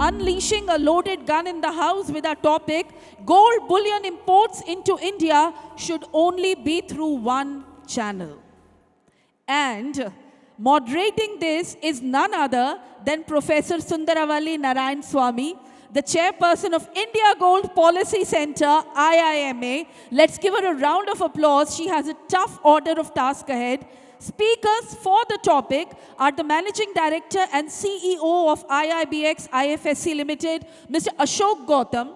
unleashing a loaded gun in the house with our topic, gold bullion imports into India should only be through one channel. And moderating this is none other than Professor Sundaravalli Narayanaswami, the chairperson of India Gold Policy Center, IIMA. Let's give her a round of applause. She has a tough order of task ahead. Speakers for the topic are the Managing Director and CEO of IIBX IFSC Limited, Mr. Ashok Gautam,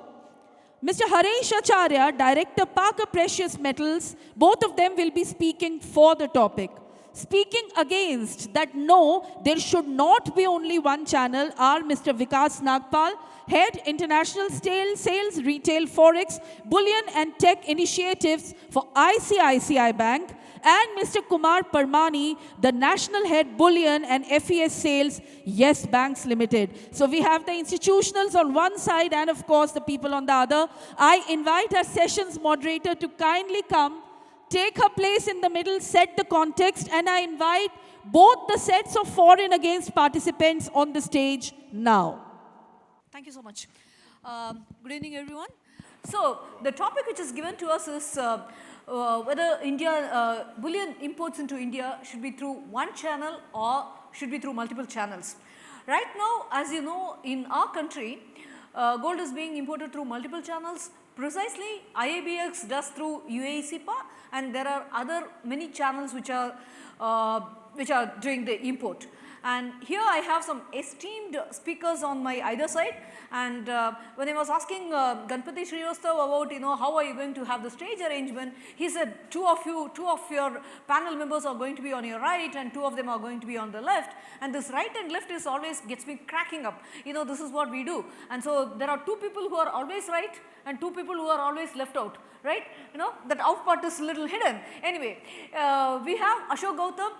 Mr. Haresh Acharya, Director Parker Precious Metals. Both of them will be speaking for the topic. Speaking against that, no, there should not be only one channel, are Mr. Vikas Nagpal, Head International Sales, Retail, Forex, Bullion and Tech Initiatives for ICICI Bank, and Mr. Kumar Parmani, the National Head Bullion and FES Sales, Yes Banks Limited. So we have the institutionals on one side and of course the people on the other. I invite our sessions moderator to kindly come, take her place in the middle, set the context, and I invite both the sets of for and against participants on the stage now. Thank you so much. Good evening, everyone. So, the topic which is given to us is whether bullion imports into India should be through one channel or should be through multiple channels. Right now, as you know, in our country, gold is being imported through multiple channels. Precisely, IIBX does through UAE-SIPA, and there are other many channels which are doing the import. And here I have some esteemed speakers on my either side, and when I was asking Ganpati Srivastava about how are you going to have the stage arrangement, he said two of your panel members are going to be on your right and two of them are going to be on the left, and this right and left is always gets me cracking up. This is what we do, and so there are two people who are always right and two people who are always left out, right? That out part is a little hidden. Anyway, we have Ashok Gautam,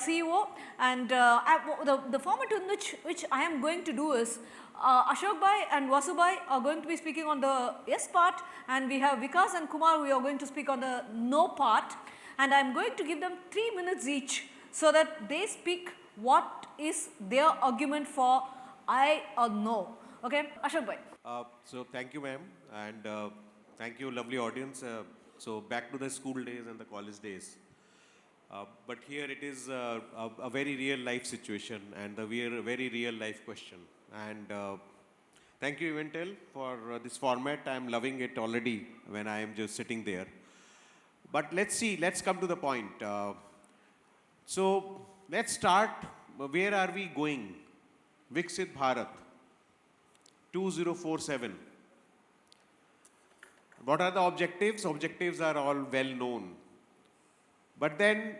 CEO, and the format in which I am going to do is Ashok Bhai and Vasu Bhai are going to be speaking on the yes part, and we have Vikas and Kumar who are going to speak on the no part, and I am going to give them 3 minutes each so that they speak what is their argument for I or no. Okay, Ashok Bhai. So thank you, ma'am, and thank you, lovely audience. So back to the school days and the college days. But here it is a very real life situation and a very real life question. And thank you, Eventel, for this format. I am loving it already when I am just sitting there. But let's come to the point. So let's start. Where are we going? Viksit Bharat 2047. What are the objectives? Objectives are all well known. But then,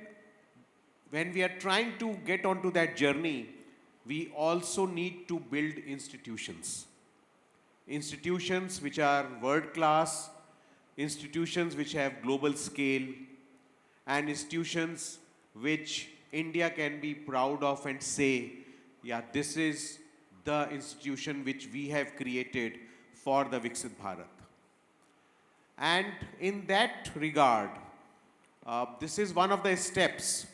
when we are trying to get onto that journey, we also need to build institutions. Institutions which are world class, institutions which have global scale, and institutions which India can be proud of and say, yeah, this is the institution which we have created for the Viksit Bharat. And in that regard, this is one of the steps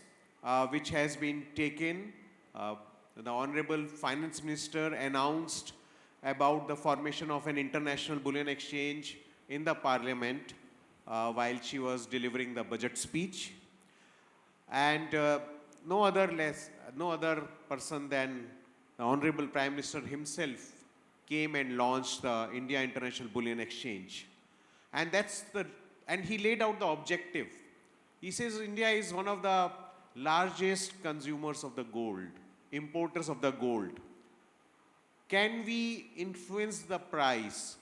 which has been taken. The Honorable Finance Minister announced about the formation of an international bullion exchange in the Parliament while she was delivering the budget speech. And no other person than the Honorable Prime Minister himself came and launched the India International Bullion Exchange. And he laid out the objective. He says India is one of the largest consumers of the gold, importers of the gold. Can we influence the price?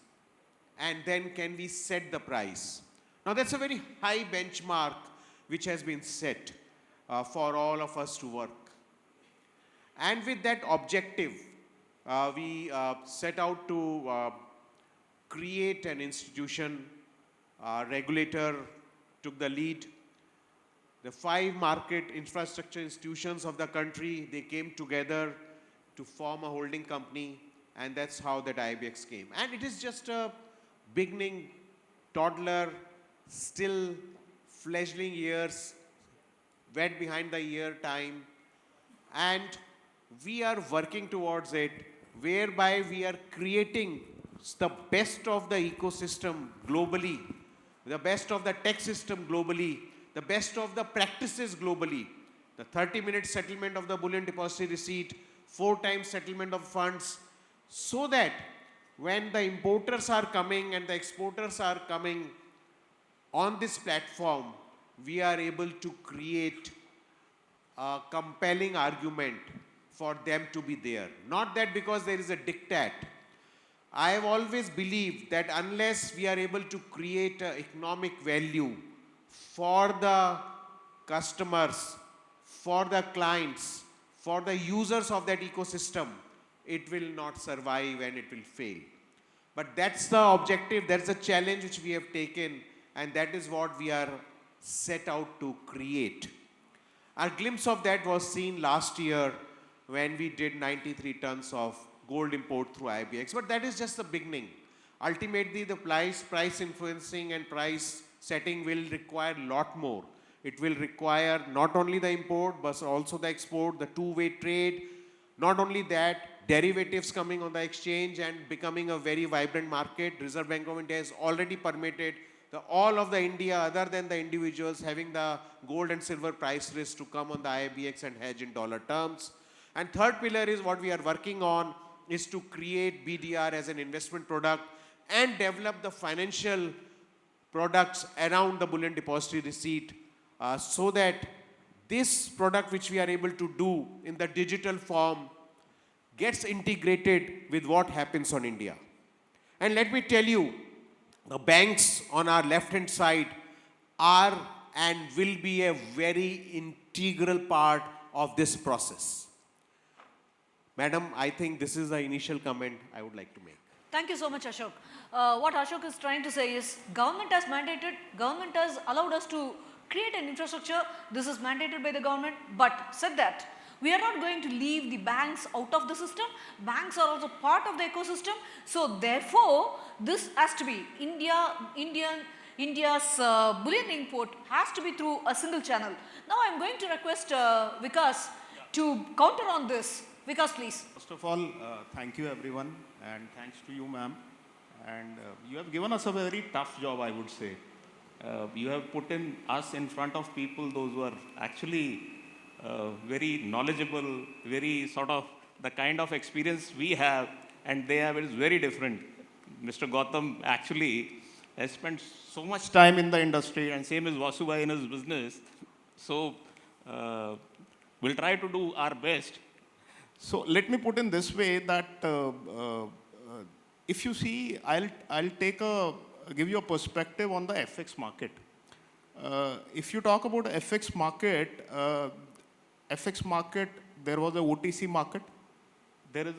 And then can we set the price? Now that's a very high benchmark which has been set for all of us to work. And with that objective, we set out to create an institution. Regulator took the lead. The 5 market infrastructure institutions of the country, they came together to form a holding company, and that's how that IIBX came. And it is just a beginning, toddler, still fledgling years, wet behind the ear time, and we are working towards it whereby we are creating the best of the ecosystem globally, the best of the tech system globally, the best of the practices globally. The 30-minute settlement of the bullion depository receipt, 4 times settlement of funds, so that when the importers are coming and the exporters are coming on this platform, we are able to create a compelling argument for them to be there. Not that because there is a diktat. I have always believed that unless we are able to create economic value for the customers, for the clients, for the users of that ecosystem, it will not survive and it will fail. But that's the objective, that's the challenge which we have taken, and that is what we are set out to create. A glimpse of that was seen last year when we did 93 tons of gold import through IIBX. But that is just the beginning. Ultimately, the price influencing and price setting will require a lot more. It will require not only the import, but also the export, the two-way trade. Not only that, derivatives coming on the exchange and becoming a very vibrant market. Reserve Bank of India has already permitted all of the India, other than the individuals, having the gold and silver price risk to come on the IIBX and hedge in dollar terms. And third pillar is what we are working on, is to create BDR as an investment product and develop the financial products around the bullion depository receipt, so that this product which we are able to do in the digital form gets integrated with what happens on India. And let me tell you, the banks on our left-hand side are and will be a very integral part of this process. Madam, I think this is the initial comment I would like to make. Thank you so much, Ashok. What Ashok is trying to say is government has mandated, government has allowed us to create an infrastructure. This is mandated by the government, but said that we are not going to leave the banks out of the system. Banks are also part of the ecosystem. So therefore, this has to be India's bullion import has to be through a single channel. Now I am going to request Vikas to counter on this. Vikas, please. First of all, thank you everyone, and thanks to you, ma'am. And you have given us a very tough job, I would say. You have put us in front of people, those who are actually very knowledgeable, very sort of the kind of experience we have, and they have, it is very different. Mr. Gautam actually has spent so much time in the industry, and same as Vasubhai in his business. So we'll try to do our best. So let me put in this way that if you see, I'll give you a perspective on the FX market. If you talk about FX market, there was a OTC market. There is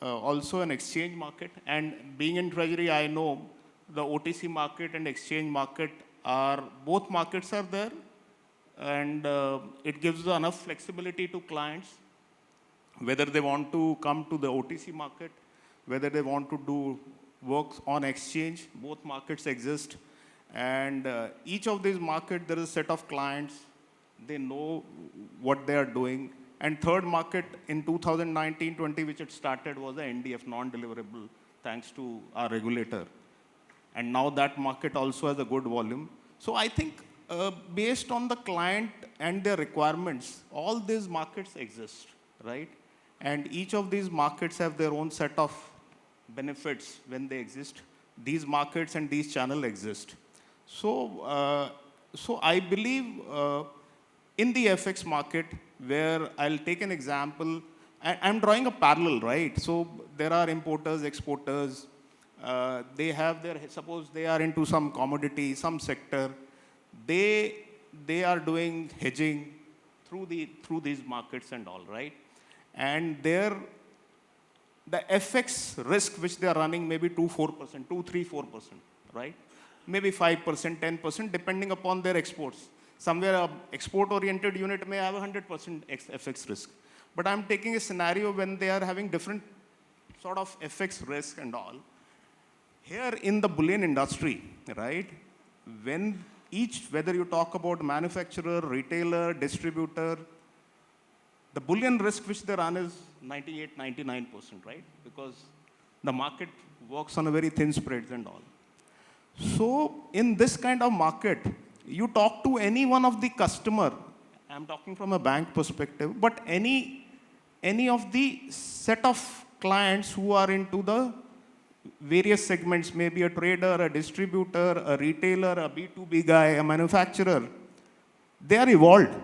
also an exchange market. And being in treasury, I know the OTC market and exchange market both markets are there. And it gives enough flexibility to clients, whether they want to come to the OTC market, whether they want to do work on exchange. Both markets exist. And each of these markets, there is a set of clients. They know what they are doing. And third market in 2019-20, which it started, was the NDF, non-deliverable, thanks to our regulator. And now that market also has a good volume. So I think based on the client and their requirements, all these markets exist, right? And each of these markets have their own set of benefits when they exist. These markets and these channels exist. So, I believe in the FX market, where I'll take an example, I'm drawing a parallel, right? So there are importers, exporters. They have suppose they are into some commodity, some sector. They are doing hedging through these markets and all, right? And the FX risk which they are running may be 2-4%, 2-3-4%, right? Maybe 5%, 10%, depending upon their exports. Somewhere a export-oriented unit may have 100% FX risk. But I'm taking a scenario when they are having different sort of FX risk and all. Here in the bullion industry, right, whether you talk about manufacturer, retailer, distributor, the bullion risk which they run is 98, 99%, right? Because the market works on a very thin spreads and all. So in this kind of market, you talk to any one of the customer, I'm talking from a bank perspective, but any of the set of clients who are into the various segments, maybe a trader, a distributor, a retailer, a B2B guy, a manufacturer, they are evolved.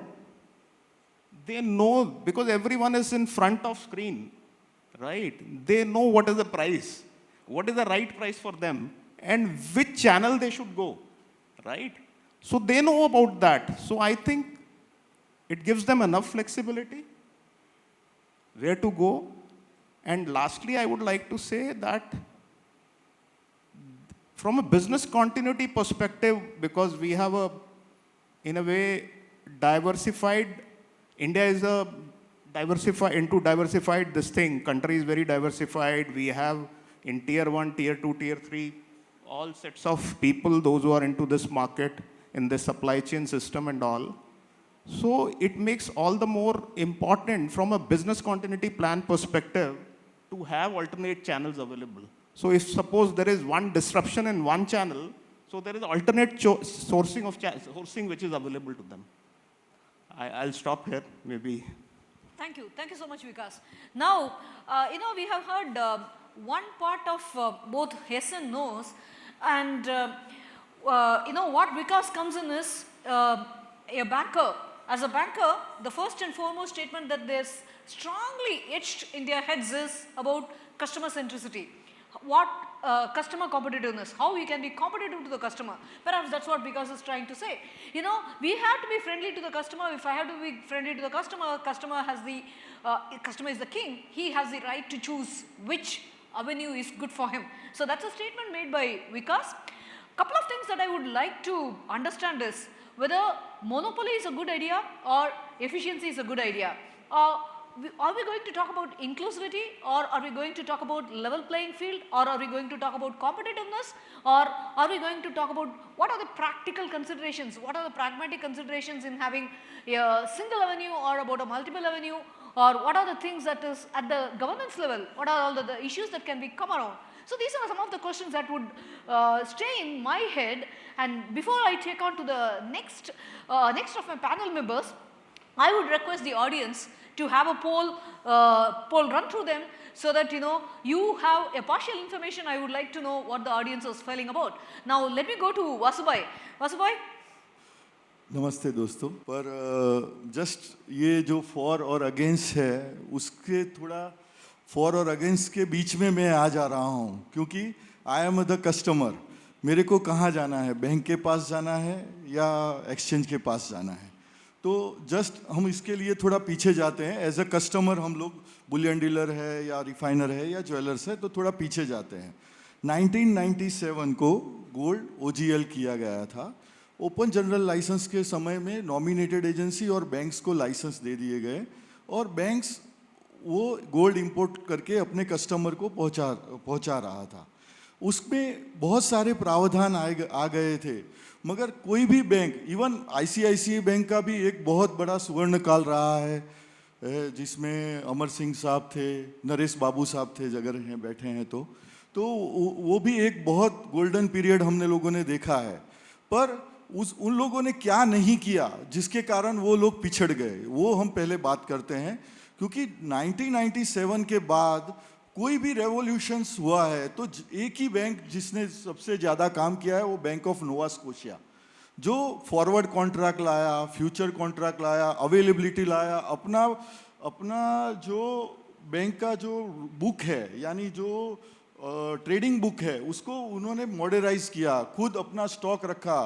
They know, because everyone is in front of screen, right? They know what is the price, what is the right price for them, and which channel they should go, right? So they know about that. So I think it gives them enough flexibility where to go. And lastly, I would like to say that from a business continuity perspective, because we have a, in a way, diversified, India is a diversified this thing, country is very diversified. We have in tier 1, tier 2, tier 3, all sets of people, those who are into this market, in the supply chain system and all. So it makes all the more important from a business continuity plan perspective to have alternate channels available. So if suppose there is one disruption in one channel, so there is alternate sourcing which is available to them. I'll stop here, maybe. Thank you so much, Vikas. Now, we have heard one part of both yes and no's, and what Vikas comes in is a banker. As a banker, the first and foremost statement that there's strongly etched in their heads is about customer centricity. What customer competitiveness, how we can be competitive to the customer. Perhaps that's what Vikas is trying to say. We have to be friendly to the customer. If I have to be friendly to the customer, customer is the king. He has the right to choose which avenue is good for him. So that's a statement made by Vikas. Couple of things that I would like to understand is whether monopoly is a good idea or efficiency is a good idea. Are we going to talk about inclusivity, or are we going to talk about level playing field, or are we going to talk about competitiveness, or are we going to talk about what are the practical considerations, what are the pragmatic considerations in having a single avenue or about a multiple avenue, or what are the things that is at the governance level, what are all the issues that can be come around. So these are some of the questions that would stay in my head, and before I take on to the next of my panel members, I would request the audience to have a poll run through them, so that you have a partial information. I would like to know what the audience is feeling about. Now let me go to Vasubhai. Vasubhai? नमस्ते दोस्तों, पर just ये जो for और against है, उसके थोड़ा for और अगेंस्ट के बीच में मैं आ जा रहा हूँ, क्योंकि आई एम द कस्टमर. मेरे को कहाँ जाना है, बैंक के पास जाना है या एक्सचेंज के पास जाना है. तो जस्ट हम इसके लिए थोड़ा पीछे जाते हैं. एज अ कस्टमर हम लोग बुलियन डीलर है या रिफाइनर है या ज्वेलर्स है, तो थोड़ा पीछे जाते हैं. 1997 को गोल्ड OGL किया गया था. ओपन जनरल लाइसेंस के समय में नॉमिनेटेड एजेंसी और बैंक्स को लाइसेंस दे दिए गए, और बैंक्स वो गोल्ड इंपोर्ट करके अपने कस्टमर को पहुंचा रहा था. उसमें बहुत सारे प्रावधान आ गए थे, मगर कोई भी बैंक, इवन ICICI बैंक का भी एक बहुत बड़ा सुवर्ण काल रहा है, जिसमें अमर सिंह साहब थे, नरेश बाबू साहब थे, जगह हैं बैठे हैं, तो वो भी एक बहुत गोल्डन पीरियड हमने लोगों ने देखा है. पर उन लोगों ने क्या नहीं किया जिसके कारण वो लोग पिछड़ गए, वो हम पहले बात करते हैं. क्योंकि 1997 के बाद कोई भी रेवोल्यूशंस हुआ है तो एक ही बैंक जिसने सबसे ज़्यादा काम किया है वो बैंक ऑफ नोवा स्कोशिया, जो फॉरवर्ड कॉन्ट्रैक्ट लाया, फ्यूचर कॉन्ट्रैक्ट लाया, अवेलेबिलिटी लाया, अपना जो बैंक का जो बुक है, यानी जो ट्रेडिंग बुक है, उसको उन्होंने मॉडराइज किया, खुद अपना स्टॉक रखा,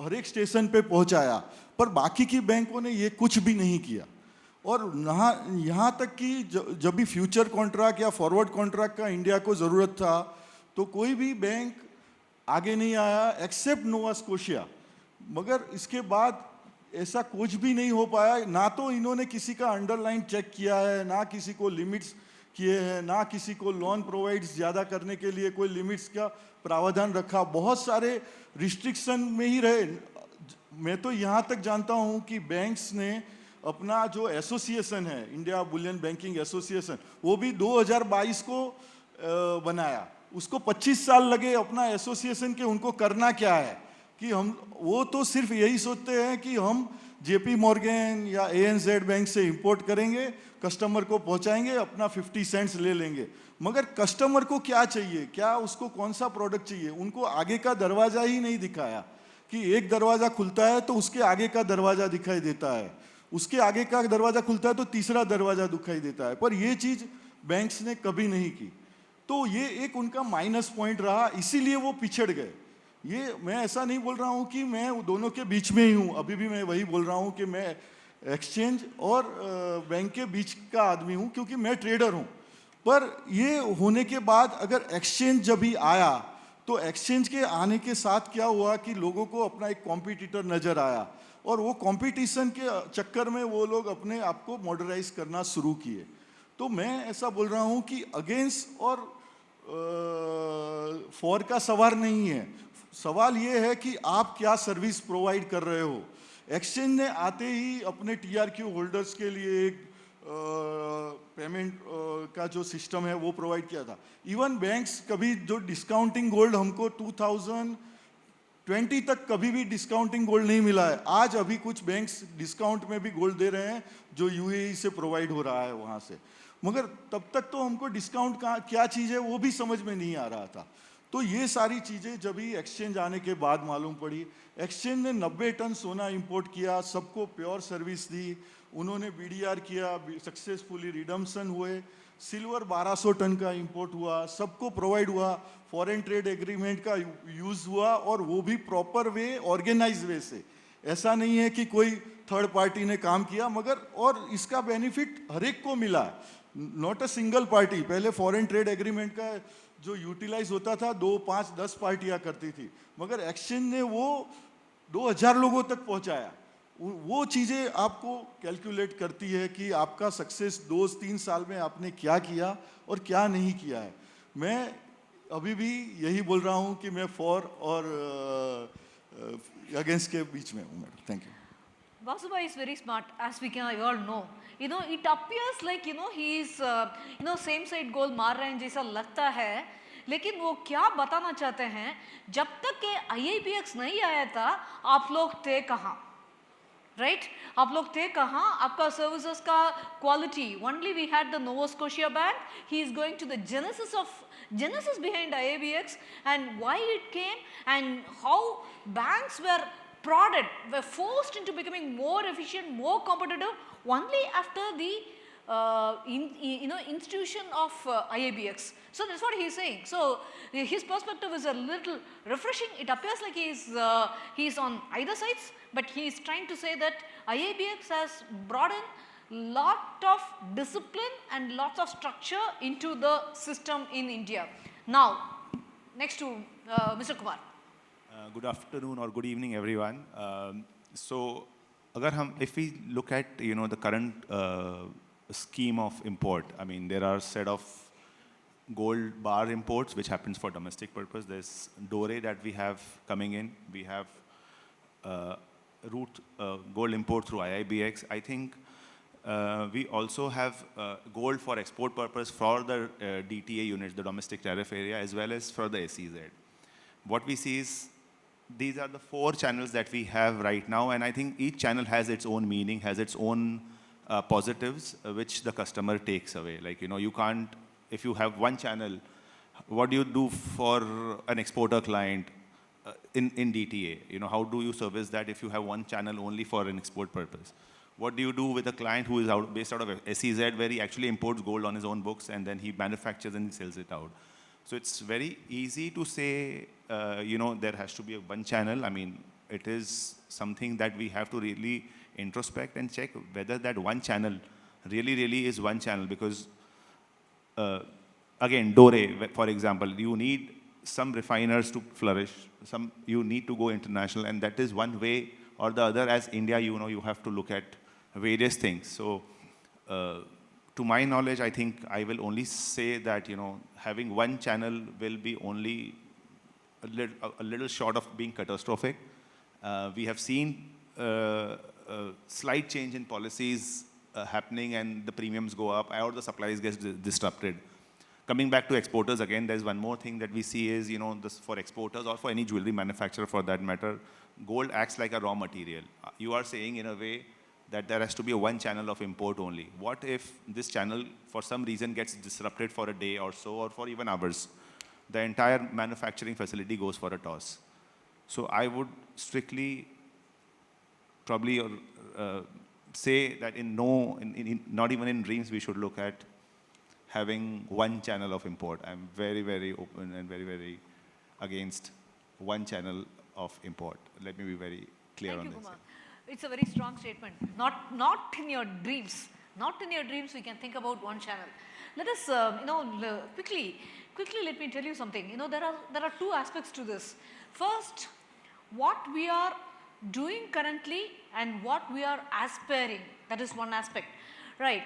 हर एक स्टेशन पे पहुंचाया. पर बाकी की बैंकों ने ये कुछ भी नहीं किया. और यहाँ तक कि जब भी फ्यूचर कॉन्ट्रैक्ट या फॉरवर्ड कॉन्ट्रैक्ट का इंडिया को ज़रूरत था, तो कोई भी बैंक आगे नहीं आया एक्सेप्ट नोवा स्कोशिया. मगर इसके बाद ऐसा कुछ भी नहीं हो पाया. ना तो इन्होंने किसी का अंडरलाइन चेक किया है, ना किसी को लिमिट्स किए हैं, ना किसी को लोन प्रोवाइड्स ज़्यादा करने के लिए कोई लिमिट्स का प्रावधान रखा. बहुत सारे रिस्ट्रिक्शन में ही रहे. मैं तो यहाँ तक जानता हूँ कि बैंक्स ने अपना जो एसोसिएशन है, इंडिया बुलियन बैंकिंग एसोसिएशन, वो भी 2022 को बनाया। उसको 25 साल लगे अपना एसोसिएशन के, उनको करना क्या है कि वो तो सिर्फ यही सोचते हैं कि हम जेपी मॉर्गन या ANZ बैंक से इंपोर्ट करेंगे, कस्टमर को पहुंचाएंगे, अपना 50 सेंट्स ले लेंगे। मगर कस्टमर को क्या चाहिए, क्या उसको कौन सा प्रोडक्ट चाहिए, उनको आगे का दरवाजा ही नहीं दिखाया कि एक दरवाजा खुलता है तो उसके आगे का दरवाजा दिखाई देता है, उसके आगे का दरवाजा खुलता है तो तीसरा दरवाजा दिखाई देता है। पर ये चीज बैंक्स ने कभी नहीं की, तो ये एक उनका माइनस पॉइंट रहा, इसीलिए वो पिछड़ गए। ये मैं ऐसा नहीं बोल रहा हूँ कि मैं दोनों के बीच में ही हूँ, अभी भी मैं वही बोल रहा हूँ कि मैं एक्सचेंज और बैंक के बीच का आदमी हूँ, क्योंकि मैं ट्रेडर हूँ। पर ये होने के बाद अगर एक्सचेंज जब भी आया, तो एक्सचेंज के आने के साथ क्या हुआ कि लोगों को अपना एक कॉम्पिटिटर नजर आया, और वो कंपटीशन के चक्कर में वो लोग अपने आप को मॉडराइज करना शुरू किए। तो मैं ऐसा बोल रहा हूँ कि अगेंस्ट और फॉर का सवाल नहीं है, सवाल ये है कि आप क्या सर्विस प्रोवाइड कर रहे हो। एक्सचेंज ने आते ही अपने TRQ होल्डर्स के लिए एक पेमेंट का जो सिस्टम है वो प्रोवाइड किया था। इवन बैंक्स कभी जो डिस्काउंटिंग गोल्ड हमको 2020 तक कभी भी डिस्काउंटिंग गोल्ड नहीं मिला है। आज अभी कुछ बैंक्स डिस्काउंट में भी गोल्ड दे रहे हैं जो UAE से प्रोवाइड हो रहा है वहाँ से, मगर तब तक तो हमको डिस्काउंट का क्या चीज़ है वो भी समझ में नहीं आ रहा था। तो ये सारी चीज़ें जब ही एक्सचेंज आने के बाद मालूम पड़ी। एक्सचेंज ने 90 टन सोना इंपोर्ट किया, सबको प्योर सर्विस दी, उन्होंने BDR किया, सक्सेसफुली रिडम्पशन हुए, सिल्वर 1200 टन का इंपोर्ट हुआ, सबको प्रोवाइड हुआ, फॉरेन ट्रेड एग्रीमेंट का यूज़ हुआ, और वो भी प्रॉपर वे, ऑर्गेनाइज वे से। ऐसा नहीं है कि कोई थर्ड पार्टी ने काम किया, मगर और इसका बेनिफिट हर एक को मिला, नॉट अ सिंगल पार्टी। पहले फॉरेन ट्रेड एग्रीमेंट का जो यूटिलाइज होता था 2, 5, 10 पार्टियां करती थी, मगर एक्सचेंज ने वो 2000 लोगों तक पहुंचाया। वो चीज़ें आपको कैलकुलेट करती है कि आपका सक्सेस 2-3 साल में आपने क्या किया और क्या नहीं किया है। मैं अभी भी यही बोल रहा हूँ कि मैं फॉर और अगेंस्ट के बीच में हूँ madam. Thank you. Vasubai is very smart, as we can all know. You know, it appears like, you know, he is, same side goal मार रहे हैं जैसा लगता है, लेकिन वो क्या बताना चाहते हैं, जब तक के IIBX नहीं आया था, आप लोग थे कहाँ? Right? आप लोग थे कहाँ? आपका services का quality. Only we had the Nova Scotia Bank. He is going to the genesis behind IIBX and why it came and how banks were prodded, were forced into becoming more efficient, more competitive only after the institution of IIBX. So that's what he is saying. So his perspective is a little refreshing. It appears like he is on either sides, but he is trying to say that IIBX has brought in lot of discipline and lots of structure into the system in India. Now, next to Mr. Kumar. Good afternoon or good evening, everyone. So, if we look at the current scheme of import, I mean there are set of gold bar imports which happens for domestic purpose. There's Dore that we have coming in. We have gold import through IIBX. I think we also have gold for export purpose for the DTA units, the domestic tariff area, as well as for the SEZ. What we see is these are the 4 channels that we have right now, and I think each channel has its own meaning, has its own positives, which the customer takes away. Like, you can't, if you have one channel, what do you do for an exporter client in DTA? How do you service that if you have one channel only for an export purpose? What do you do with a client who is based out of SEZ, where he actually imports gold on his own books and then he manufactures and he sells it out? So it's very easy to say, there has to be one channel. I mean, it is something that we have to really introspect and check whether that one channel really is one channel, because again, Dore, for example, you need some refiners to flourish, you need to go international, and that is one way or the other. As India, you have to look at various things. So to my knowledge, I think I will only say that, having one channel will be only a little short of being catastrophic. We have seen slight change in policies happening and the premiums go up or the supplies gets disrupted. Coming back to exporters again, there's one more thing that we see is, you know, this for exporters or for any jewelry manufacturer for that matter, gold acts like a raw material. You are saying in a way that there has to be a one channel of import only. What if this channel for some reason gets disrupted for a day or so or for even hours? The entire manufacturing facility goes for a toss. So I would strictly probably say that not even in dreams we should look at having one channel of import. I'm very, very open and very, very against one channel of import. Let me be very clear on this. Thank you, Kumar. It's a very strong statement. Not in your dreams. Not in your dreams we can think about one channel. Let us, quickly let me tell you something. You know, there are two aspects to this. First, what we are doing currently and what we are aspiring. That is one aspect, right?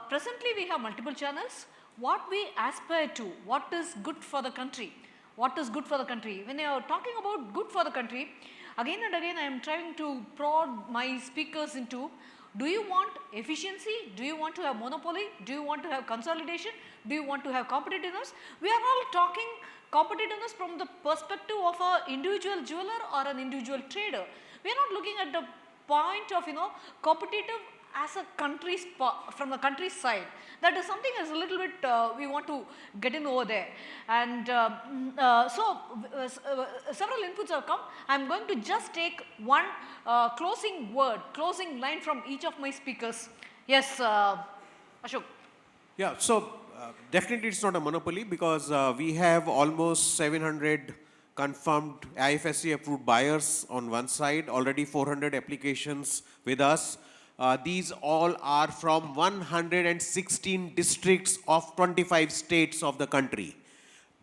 Presently we have multiple channels. What we aspire to, what is good for the country? What is good for the country? When you are talking about good for the country, again and again I am trying to prod my speakers into, do you want efficiency? Do you want to have monopoly? Do you want to have consolidation? Do you want to have competitiveness? We are all talking competitiveness from the perspective of an individual jeweler or an individual trader. We are not looking at the point of, competitive as a country's from the country's side. That is something as a little bit we want to get in over there. And several inputs have come. I am going to just take one closing line from each of my speakers. Yes, Ashok. Yeah, so definitely it's not a monopoly because we have almost 700 confirmed IFSC approved buyers on one side, already 400 applications with us. These all are from 116 districts of 25 states of the country.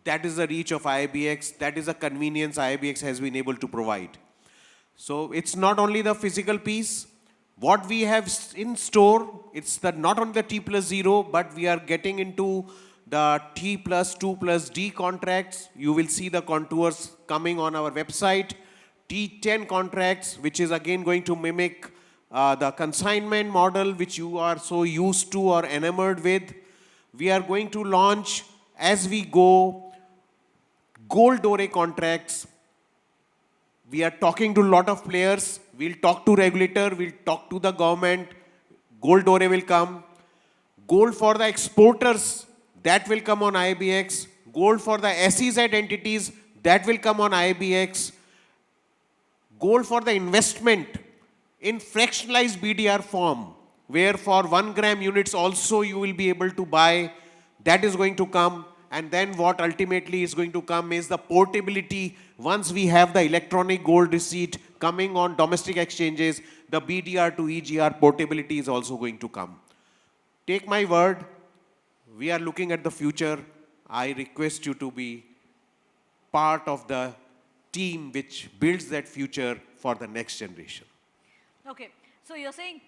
That is the reach of IIBX. That is the convenience IIBX has been able to provide. So it's not only the physical piece. What we have in store, it's not only the T+0, but we are getting into the T+2+D contracts. You will see the contours coming on our website. T10 contracts, which is again going to mimic the consignment model which you are so used to or enamored with. We are going to launch as we go gold dore contracts. We are talking to a lot of players. We'll talk to regulator, we'll talk to the government. Gold dore will come. Gold for the exporters, that will come on IIBX. Gold for the SEZ entities, that will come on IIBX. Gold for the investment in fractionalized BDR form, where for 1 gram units also you will be able to buy, that is going to come. And then what ultimately is going to come is the portability. Once we have the electronic gold receipt coming on domestic exchanges, the BDR to EGR portability is also going to come. Take my word, we are looking at the future. I request you to be part of the team which builds that future for the next generation. Okay, so you're saying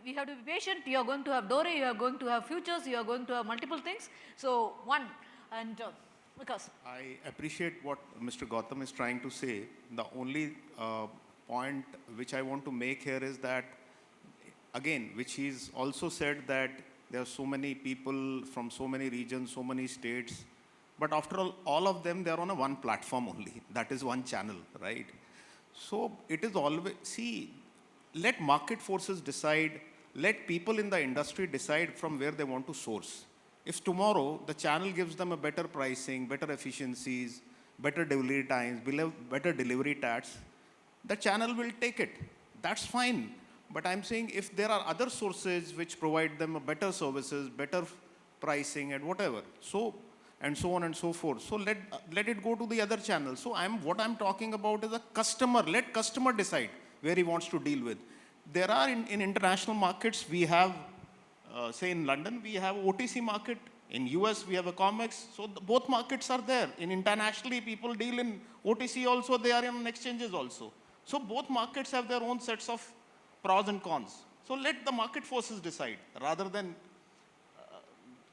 we have to be patient, you are going to have dore, you are going to have futures, you are going to have multiple things. So one, and Vikas. I appreciate what Mr. Gautam is trying to say. The only point which I want to make here is that, again, which he's also said that there are so many people from so many regions, so many states, but after all of them, they're on a one platform only. That is one channel, right? So it is always, see, let market forces decide, let people in the industry decide from where they want to source. If tomorrow the channel gives them a better pricing, better efficiencies, better delivery times, better delivery tax, the channel will take it. That's fine. But I'm saying if there are other sources which provide them a better services, better pricing and whatever, so and so on and so forth. So let it go to the other channel. So what I'm talking about is a customer. Let customer decide where he wants to deal with. There are in international markets, we have, say in London, we have OTC market. In US, we have a COMEX. So both markets are there. In internationally, people deal in OTC also, they are in exchanges also. So both markets have their own sets of pros and cons. So let the market forces decide rather than...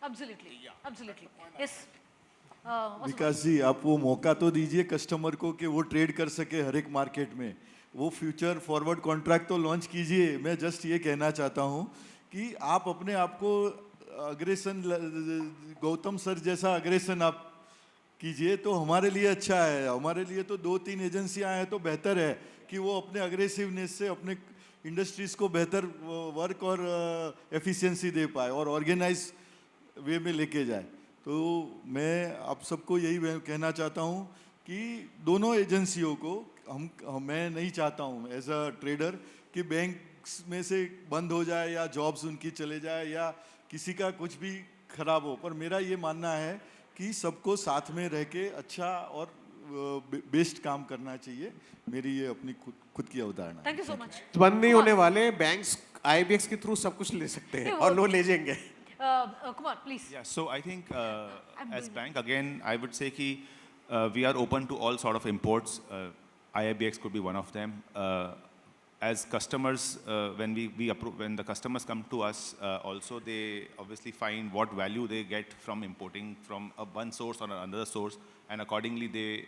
absolutely, yeah. Absolutely. Yes. विकास जी, आप वो मौका तो दीजिए customer को कि वो trade कर सके हर एक मार्केट में. वो फ्यूचर फॉरवर्ड कॉन्ट्रैक्ट तो लॉन्च कीजिए। मैं जस्ट ये कहना चाहता हूँ कि आप अपने आप को अग्रेसन, गौतम सर जैसा अग्रेसन आप कीजिए तो हमारे लिए अच्छा है। हमारे लिए तो 2-3 एजेंसियां हैं तो बेहतर है कि वो अपने अग्रेसिवनेस से अपने इंडस्ट्रीज़ को बेहतर वर्क और एफिशिएंसी दे पाए और ऑर्गेनाइज वे में लेके जाए। तो मैं आप सबको यही कहना चाहता हूँ कि दोनों एजेंसियों को मैं नहीं चाहता हूँ एज अ ट्रेडर कि बैंक्स में से बंद हो जाए या जॉब्स उनकी चले जाए या किसी का कुछ भी खराब हो, पर मेरा ये मानना है कि सबको साथ में रह के अच्छा और बेस्ट काम करना चाहिए। मेरी ये अपनी खुद की अवधारणा। Thank you so much. बंद नहीं होने वाले, बैंक्स IIBX के थ्रू सब कुछ ले सकते हैं और लोग ले जाएंगे। Kumar, please. Yeah, so I think as bank, again, I would say ki, we are open to all sort of imports. IIBX could be one of them. As customers, when when the customers come to us, also they obviously find what value they get from importing from one source or another source, and accordingly they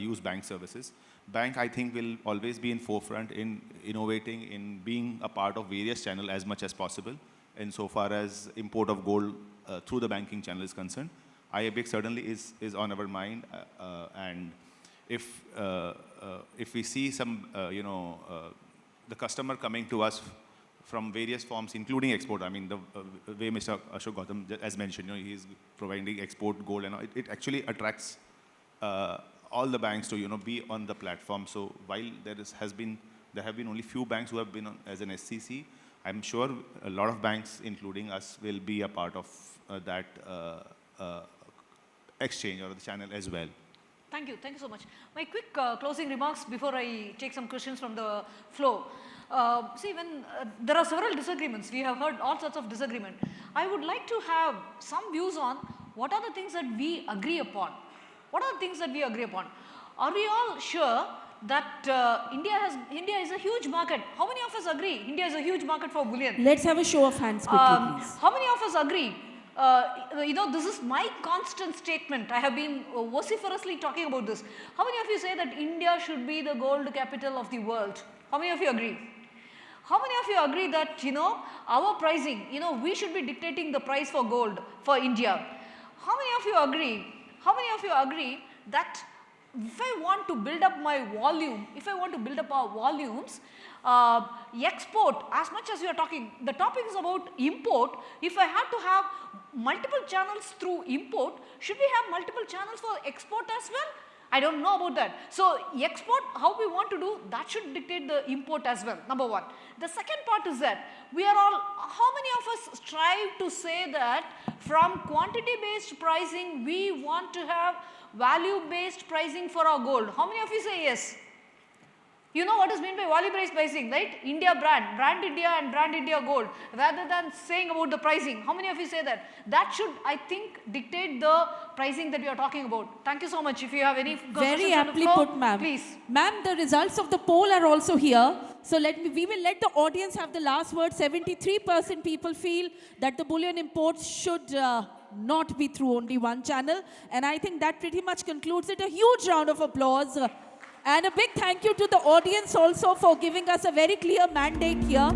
use bank services. Bank, I think, will always be in forefront in innovating, in being a part of various channels as much as possible. Insofar as import of gold through the banking channel is concerned, IIBX certainly is on our mind, and if we see some, the customer coming to us from various forms, including export. I mean, the way Mr. Ashok Gautam, as mentioned, he is providing export gold, and it actually attracts all the banks to be on the platform. So while there have been only few banks who have been on as an SCC, I'm sure a lot of banks, including us, will be a part of that exchange or the channel as well. Thank you so much. My quick closing remarks before I take some questions from the floor. See, when there are several disagreements, we have heard all sorts of disagreement. I would like to have some views on what are the things that we agree upon. What are the things that we agree upon? Are we all sure that India is a huge market? How many of us agree India is a huge market for bullion? Let's have a show of hands quickly, please. How many of us agree? This is my constant statement. I have been vociferously talking about this. How many of you say that India should be the gold capital of the world? How many of you agree? How many of you agree that, our pricing, we should be dictating the price for gold for India? How many of you agree? How many of you agree that if I want to build up my volume, if I want to build up our volumes, export, as much as you are talking, the topic is about import. If I had to have multiple channels through import, should we have multiple channels for export as well? I don't know about that. So export, how we want to do, that should dictate the import as well, number one. The second part is that we are all, how many of us strive to say that from quantity based pricing, we want to have value based pricing for our gold? How many of you say yes? You know what is meant by value based pricing, right? India brand India and brand India gold, rather than saying about the pricing. How many of you say that? That should, I think, dictate the pricing that we are talking about. Thank you so much. If you have any Very aptly put, ma'am. Please. Ma'am, the results of the poll are also here. So we will let the audience have the last word. 73% people feel that the bullion imports should not be through only one channel. And I think that pretty much concludes it. A huge round of applause. And a big thank you to the audience also for giving us a very clear mandate here.